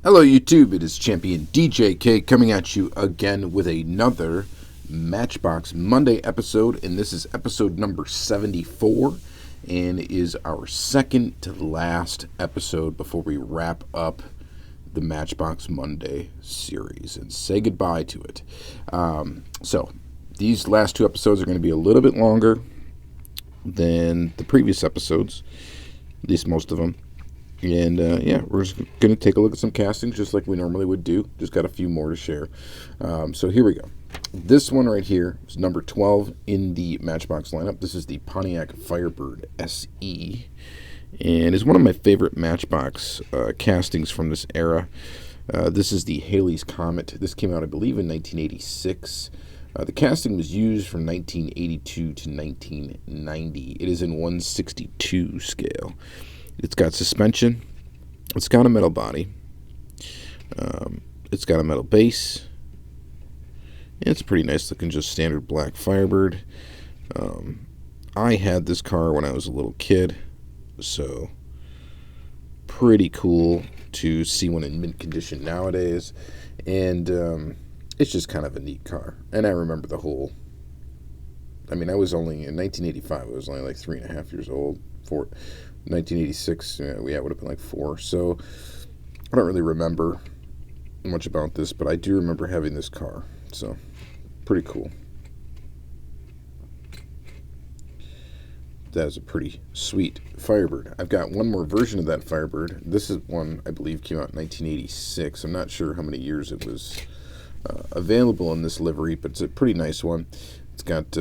Hello YouTube, it is Championdjk coming at you again with another Matchbox Monday episode, and this is episode number 74 and is our second to last episode before we wrap up the Matchbox Monday series and say goodbye to it. So these last two episodes are going to be a little bit longer than the previous episodes, at least most of them. And yeah, we're just going to take a look at some castings just like we normally would do. Just got a few more to share. So here we go. This one right here is number 12 in the Matchbox lineup. This is the Pontiac Firebird SE. And is one of my favorite Matchbox castings from this era. This is the Halley's Comet. This came out, I believe, in 1986. The casting was used from 1982 to 1990. It is in 1/62 scale. It's got suspension. It's got a metal body. It's got a metal base. And it's pretty nice looking, just standard black Firebird. I had this car when I was a little kid, so pretty cool to see one in mint condition nowadays. And it's just kind of a neat car. And I remember the whole, I mean, I was only, in 1985, I was only like 3.5 years old. 1986, would have been like 4. So I don't really remember much about this, but I do remember having this car. So pretty cool. That is a pretty sweet Firebird. I've got one more version of that Firebird. This is one I believe came out in 1986. I'm not sure how many years it was available in this livery, but it's a pretty nice one. It's got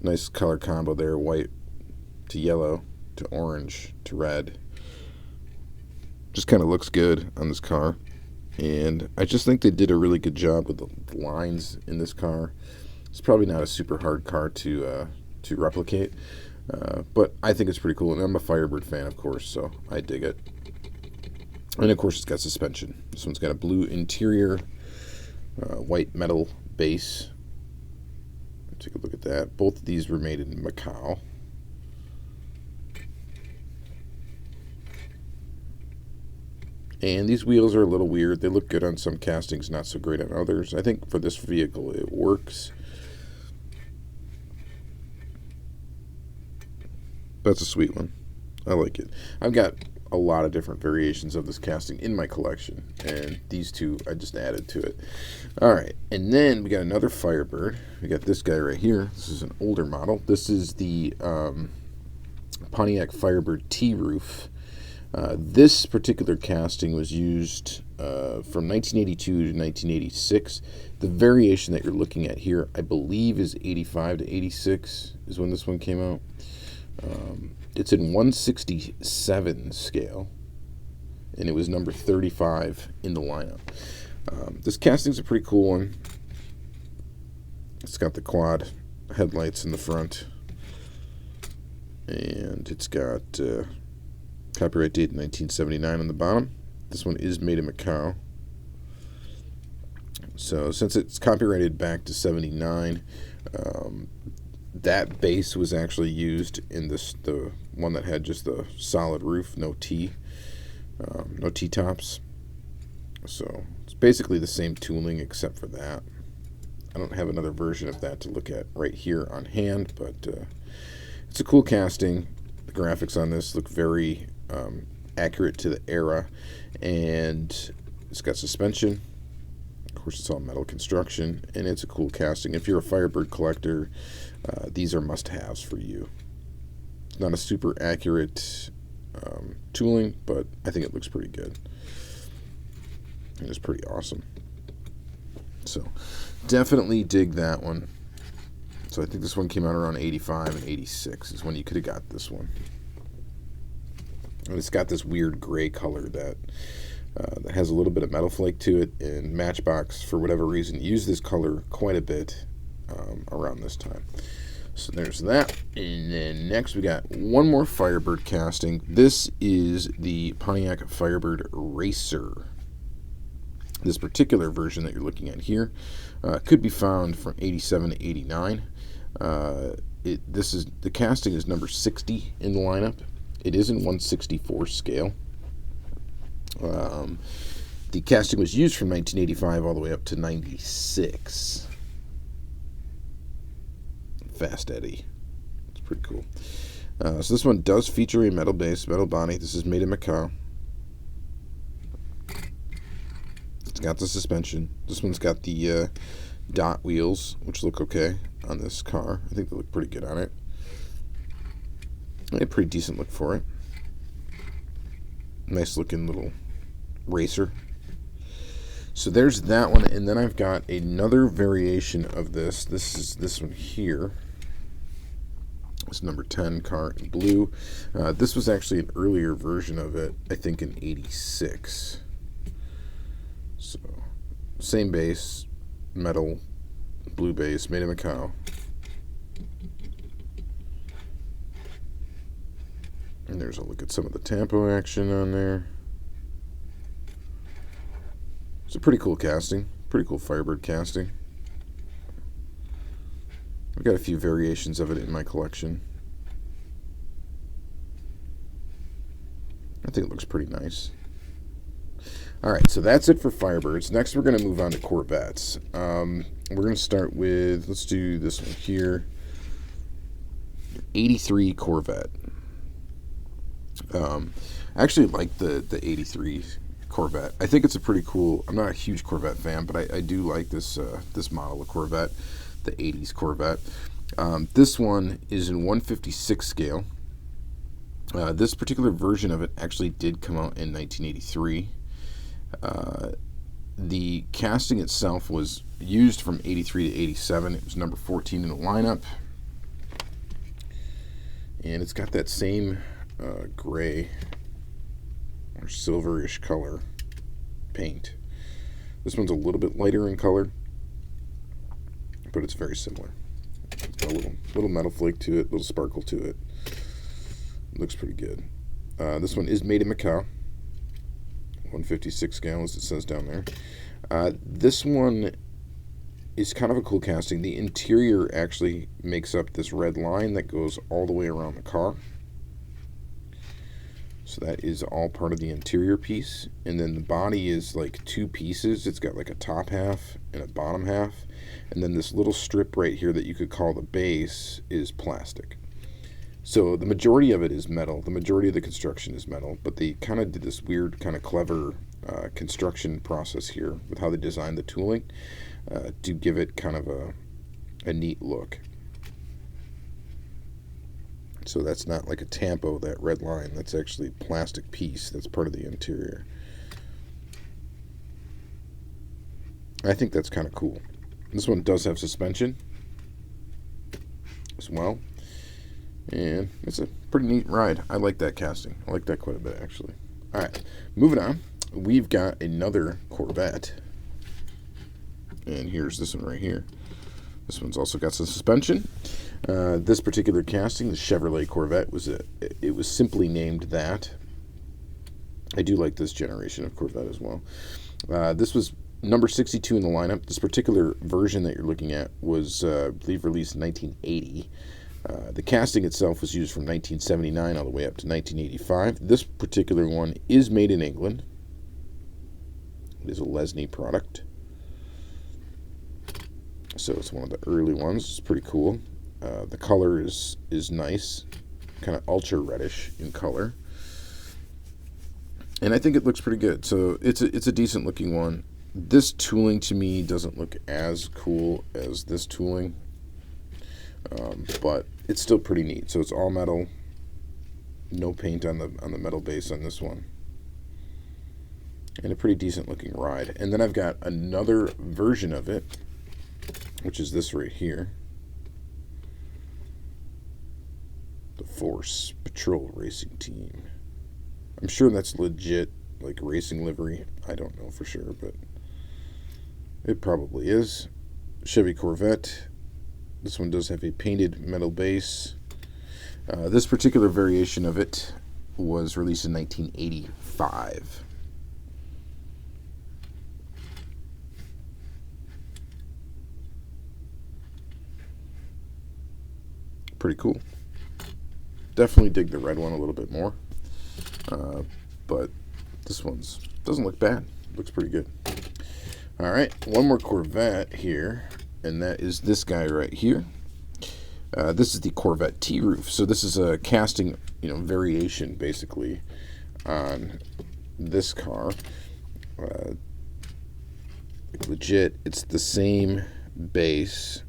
nice color combo there, white to yellow to orange to red. Just kind of looks good on this car, and I just think they did a really good job with the lines in this car. It's probably not a super hard car to replicate, but I think it's pretty cool, and I'm a Firebird fan, of course, so I dig it. And of course it's got suspension. This one's got a blue interior, white metal base. Take a look at that. Both of these were made in Macau. And these wheels are a little weird. They look good on some castings, not so great on others. I think for this vehicle it works. That's a sweet one. I like it. I've got a lot of different variations of this casting in my collection, and these two I just added to it. Alright, and then we got another Firebird. We got this guy right here. This is an older model. This is the Pontiac Firebird T-Roof. This particular casting was used from 1982 to 1986. The variation that you're looking at here, I believe, is 85 to 86 is when this one came out. It's in 1/67 scale, and it was number 35 in the lineup. This casting's a pretty cool one. It's got the quad headlights in the front, and it's got copyright date 1979 on the bottom. This one is made in Macau. So since it's copyrighted back to 79, that base was actually used in the one that had just the solid roof, no T-tops. So it's basically the same tooling except for that. I don't have another version of that to look at right here on hand, but it's a cool casting. The graphics on this look very accurate to the era, and it's got suspension. Of course, it's all metal construction, and it's a cool casting. If you're a Firebird collector, these are must-haves for you. It's not a super accurate tooling, but I think it looks pretty good. And it's pretty awesome. So definitely dig that one. So I think this one came out around 85 and 86 is when you could have got this one. And it's got this weird gray color that has a little bit of metal flake to it, and Matchbox, for whatever reason, used this color quite a bit around this time. So there's that. And then next we got one more Firebird casting. This is the Pontiac Firebird Racer. This particular version that you're looking at here could be found from 87 to 89. The casting is number 60 in the lineup. It is in 1/64 scale. The casting was used from 1985 all the way up to 96. Fast Eddie. It's pretty cool. So this one does feature a metal base, metal body. This is made in Macau. It's got the suspension. This one's got the dot wheels, which look okay on this car. I think they look pretty good on it. A pretty decent look for it. Nice looking little racer. So there's that one, and then I've got another variation of this. This is this one here. It's number 10 car in blue. This was actually an earlier version of it, I think in 86. So, same base, metal, blue base, made in Macau. And there's a look at some of the tampo action on there. It's a pretty cool casting, pretty cool Firebird casting. I've got a few variations of it in my collection. I think it looks pretty nice. Alright, so that's it for Firebirds. Next we're going to move on to Corvettes. We're going to start with, let's do this one here. 83 Corvette. I actually like the 83 Corvette. I think it's a pretty cool, I'm not a huge Corvette fan, but I do like this this model of Corvette, the 80s Corvette. This one is in 1/56 scale. This particular version of it actually did come out in 1983. The casting itself was used from 83 to 87. It was number 14 in the lineup. And it's got that same gray or silverish color paint. This one's a little bit lighter in color, but it's very similar. It's got a little metal flake to it, little sparkle to it. Looks pretty good. This one is made in Macau. 1/56 scale, as it says down there. This one is kind of a cool casting. The interior actually makes up this red line that goes all the way around the car. So that is all part of the interior piece. And then the body is like two pieces. It's got like a top half and a bottom half. And then this little strip right here that you could call the base is plastic. So the majority of it is metal. The majority of the construction is metal. But they kind of did this weird, kind of clever construction process here with how they designed the tooling to give it kind of a neat look. So that's not like a tampo, that red line. That's actually a plastic piece. That's part of the interior. I think that's kind of cool. This one does have suspension as well. And it's a pretty neat ride. I like that casting. I like that quite a bit, actually. All right, moving on. We've got another Corvette. And here's this one right here. This one's also got some suspension. This particular casting, the Chevrolet Corvette, it was simply named that. I do like this generation of Corvette as well. This was number 62 in the lineup. This particular version that you're looking at was, I believe, released in 1980. The casting itself was used from 1979 all the way up to 1985. This particular one is made in England. It is a Lesney product. So it's one of the early ones. It's pretty cool. The color is nice, kind of ultra reddish in color, and I think it looks pretty good. So it's a decent looking one. This tooling to me doesn't look as cool as this tooling, but it's still pretty neat. So it's all metal, no paint on the metal base on this one, and a pretty decent looking ride. And then I've got another version of it, which is this right here. The Force Patrol Racing Team. I'm sure that's legit, like racing livery. I don't know for sure, but it probably is. Chevy Corvette. This one does have a painted metal base. This particular variation of it was released in 1985. Pretty cool. Definitely dig the red one a little bit more, but This one's doesn't look bad. Looks pretty good. All right, one more Corvette here, and that is this guy right here. This is the Corvette T-roof. So this is a casting, variation basically on this car. Legit, it's the same base.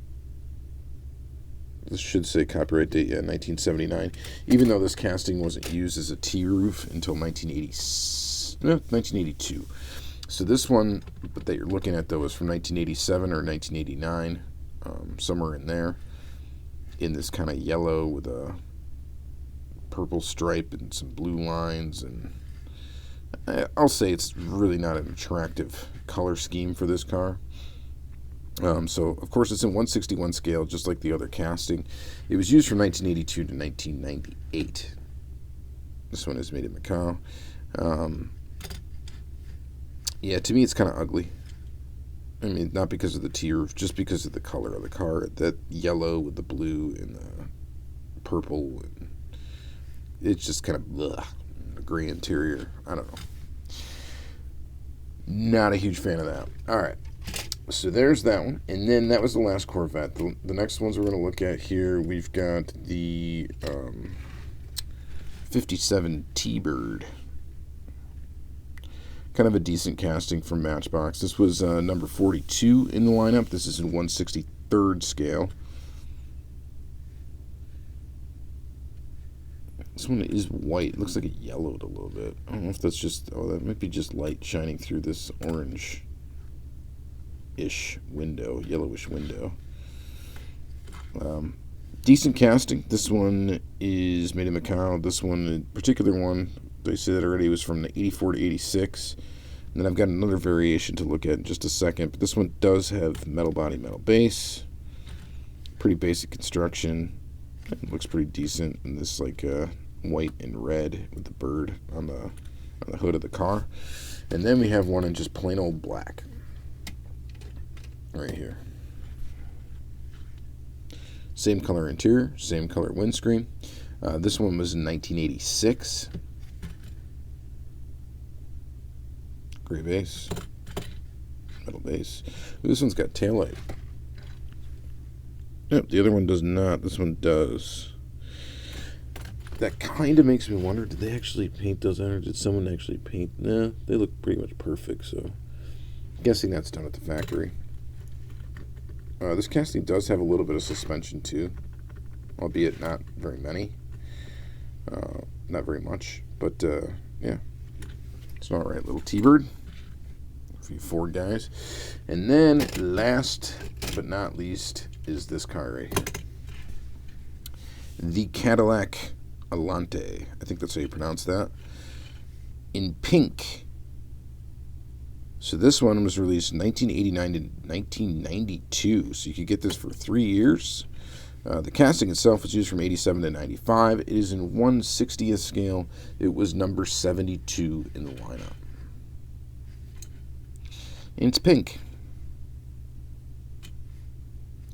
This should say copyright date, 1979. Even though this casting wasn't used as a T-roof until 1982. So this one that you're looking at, though, is from 1987 or 1989, somewhere in there, in this kind of yellow with a purple stripe and some blue lines. And I'll say it's really not an attractive color scheme for this car. So, of course, it's in 1/61 scale, just like the other casting. It was used from 1982 to 1998. This one is made in Macau. Yeah, to me it's kind of ugly. I mean, not because of the T-roof, just because of the color of the car. That yellow with the blue and the purple. And it's just kind of a gray interior. I don't know. Not a huge fan of that. All right. So there's that one. And then that was the last Corvette. The next ones we're going to look at here, we've got the 57 Tbird. Kind of a decent casting from Matchbox. This was number 42 in the lineup. This is in 1/63 scale. This one is white. It looks like it yellowed a little bit. I don't know if that's just... Oh, that might be just light shining through this orange-ish window, yellowish window. Decent casting. This one is made in Macau. This one, in particular one, they said already, was from the 84 to 86. And then I've got another variation to look at in just a second. But this one does have metal body, metal base. Pretty basic construction. It looks pretty decent in this like white and red with the bird on the hood of the car. And then we have one in just plain old black. Right here. Same color interior, same color windscreen. This one was in 1986. Gray base, metal base. This one's got taillight. Yep, the other one does not. This one does. That kind of makes me wonder, did they actually paint those in, or did someone actually paint? Nah, they look pretty much perfect, so I'm guessing that's done at the factory. This casting does have a little bit of suspension too, albeit not very many. Not very much, but yeah. It's an alright little T-Bird for you Ford guys. And then last but not least is this car right here. The Cadillac Alante. I think that's how you pronounce that. In pink. So this one was released in 1989 to 1992. So you could get this for 3 years. The casting itself was used from 87 to 95. It is in 1/60th scale. It was number 72 in the lineup. And it's pink.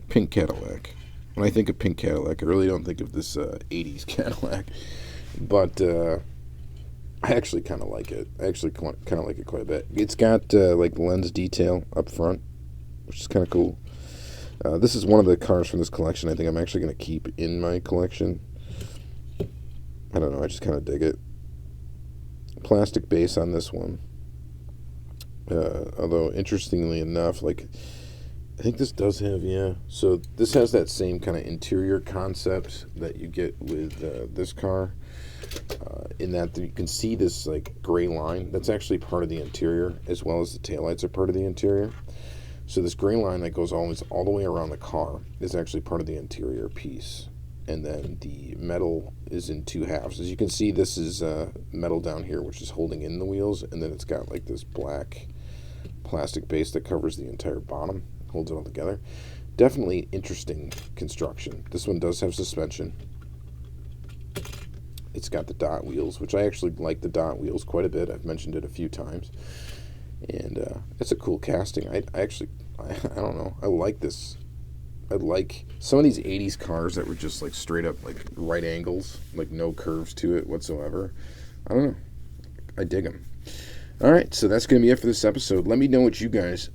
Pink Cadillac. When I think of pink Cadillac, I really don't think of this 80s Cadillac. But I actually kind of like it. I actually kind of like it quite a bit. It's got like lens detail up front, which is kind of cool. This is one of the cars from this collection I think I'm actually going to keep in my collection. I don't know, I just kind of dig it. Plastic base on this one. Although, interestingly enough, like, I think this does have, yeah. So this has that same kind of interior concept that you get with this car. In that you can see this, like, gray line. That's actually part of the interior, as well as the taillights are part of the interior. So this gray line that goes always all the way around the car is actually part of the interior piece. And then the metal is in two halves. As you can see, this is metal down here, which is holding in the wheels. And then it's got like this black plastic base that covers the entire bottom, holds it all together. Definitely interesting construction. This one does have suspension. It's got the dot wheels, which I actually like the dot wheels quite a bit. I've mentioned it a few times. And it's a cool casting. I don't know. I like this. I like some of these 80s cars that were just like straight up like right angles, like no curves to it whatsoever. I don't know. I dig them. All right, so that's going to be it for this episode. Let me know what you guys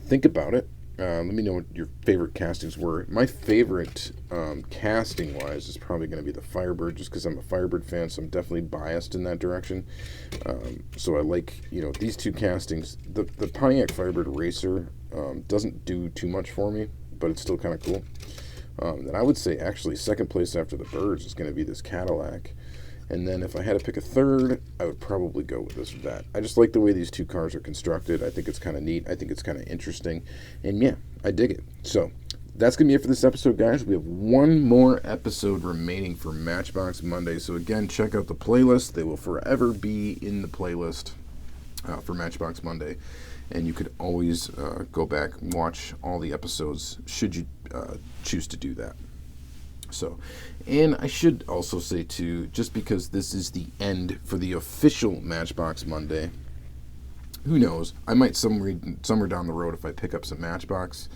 think about it. Let me know what your favorite castings were. My favorite casting-wise is probably going to be the Firebird, just because I'm a Firebird fan, so I'm definitely biased in that direction. So I like, these two castings. The Pontiac Firebird Racer doesn't do too much for me, but it's still kind of cool. Then I would say, actually, second place after the Birds is going to be this Cadillac. And then if I had to pick a third, I would probably go with this Vette. I just like the way these two cars are constructed. I think it's kind of neat. I think it's kind of interesting. And yeah, I dig it. So that's going to be it for this episode, guys. We have one more episode remaining for Matchbox Monday. So again, check out the playlist. They will forever be in the playlist for Matchbox Monday. And you could always go back and watch all the episodes should you choose to do that. So, and I should also say too, just because this is the end for the official Matchbox Monday, who knows? I might somewhere down the road, if I pick up some Matchbox,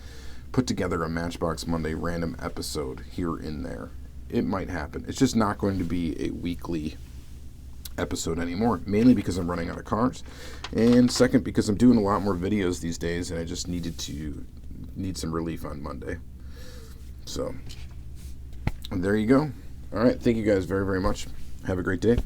put together a Matchbox Monday random episode here and there. It might happen. It's just not going to be a weekly episode anymore, mainly because I'm running out of cars, and second because I'm doing a lot more videos these days, and I just need some relief on Monday. So. And there you go. All right. Thank you guys very, very much. Have a great day.